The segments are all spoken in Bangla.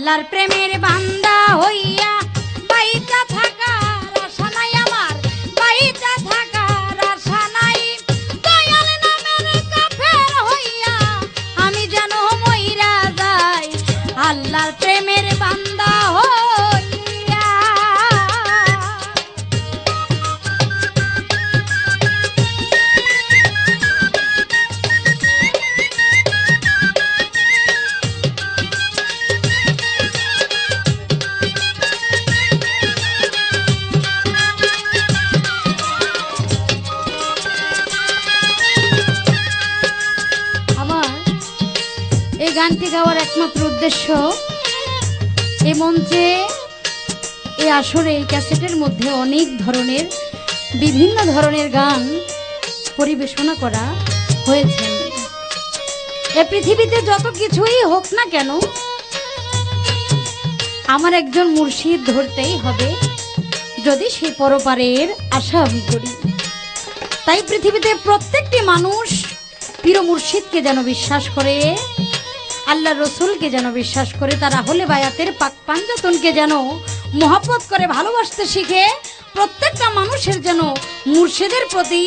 আল্লাহর প্রেমের বান্দা হইয়া বাইচা থাকার আশা নাই আমার, বাইচা থাকার আশা নাই। দয়াল নামের কাফের হইয়া আমি যেন মইরা যাই, আল্লাহর প্রেমের বান্দা হইয়া। এই গানটি গাওয়ার একমাত্র উদ্দেশ্য, এই মঞ্চে এই আসরে এই ক্যাসেটের মধ্যে অনেক ধরনের বিভিন্ন ধরনের গান পরিবেশনা করা হয়েছে। এ পৃথিবীতে যত কিছুই হোক না কেন আমার একজন মুর্শিদ ধরতেই হবে, যদি সে পরপারের আশা আমি করি। তাই পৃথিবীতে প্রত্যেকটি মানুষ পীর মুর্শিদকে যেন বিশ্বাস করে, আল্লাহ রসুলকে যেন বিশ্বাস করে, তারা হলে বায়াতের পাক পাঞ্জাতনকে যেন মোহাব্বত করে ভালোবাসতে শিখে। প্রত্যেকটা মানুষের যেন মুর্শিদের প্রতি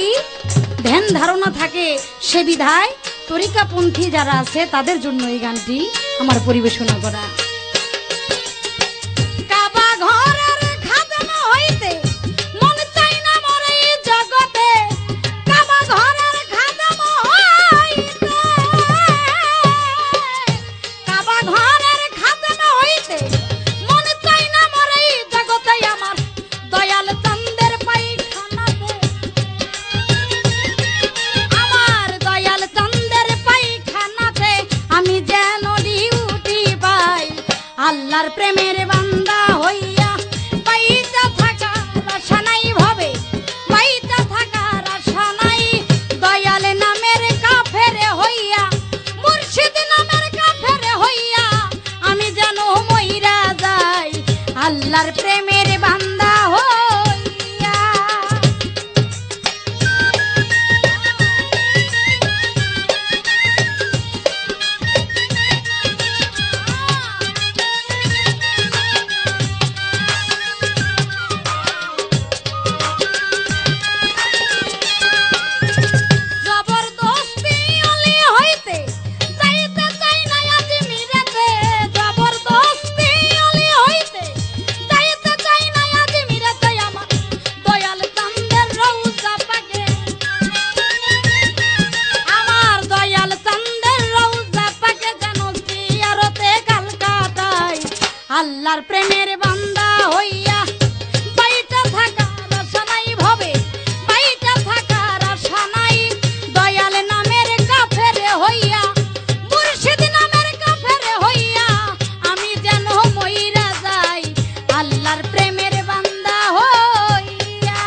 ধ্যান ধারণা থাকে, সে বিধায় তরিকাপন্থী যারা আছে তাদের জন্য এই গানটি আমার পরিবেশনা করা। আল্লাহর প্রেমের বান্দা হইয়া বাইচা থাকার আশা নাই ভবে, বাইচা থাকার আশা নাই। দয়াল নামের কাফের হইয়া, মুর্শিদ নামের কাফের হইয়া আমি যেন মইরা যাই, আল্লাহর প্রেমের বান্দা হইয়া। আল্লাহর প্রেমের বান্দা হইয়া বাইচা থাকার আশা নাই ভবে, বাইচা থাকার আশা নাই। দয়াল নামের কাফের হইয়া, মুর্শিদ নামের কাফের হইয়া আমি যেন মইরা যাই, আল্লাহর প্রেমের বান্দা হইয়া।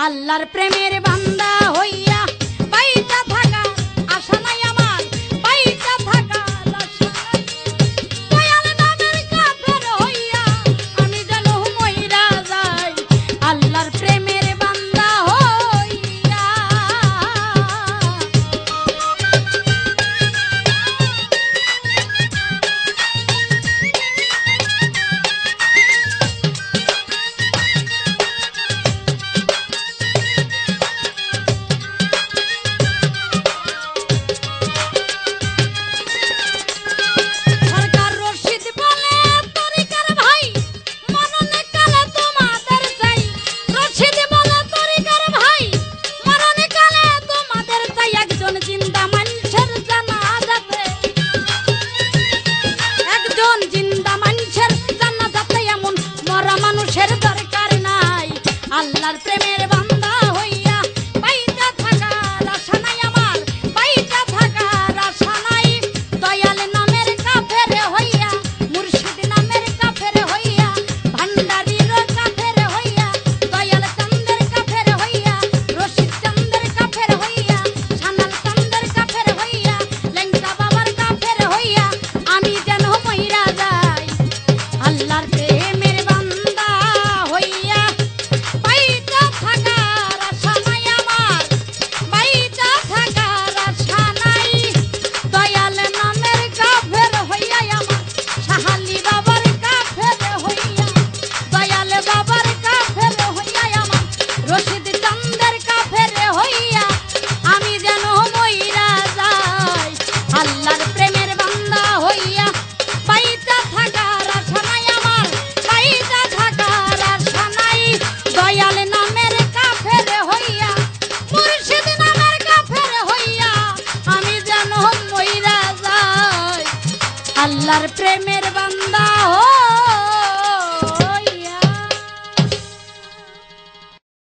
আল্লাহর প্রেমের বান্দা হইয়া বাইচা থাকার আশা নাই আমার, বাইচা থাকার আশা নাই। দয়াল নামের কাফের হইয়া আমি যেন মইরা যাই, আল্লাহর প্রেমের বান্দা হইয়া। প্রেমের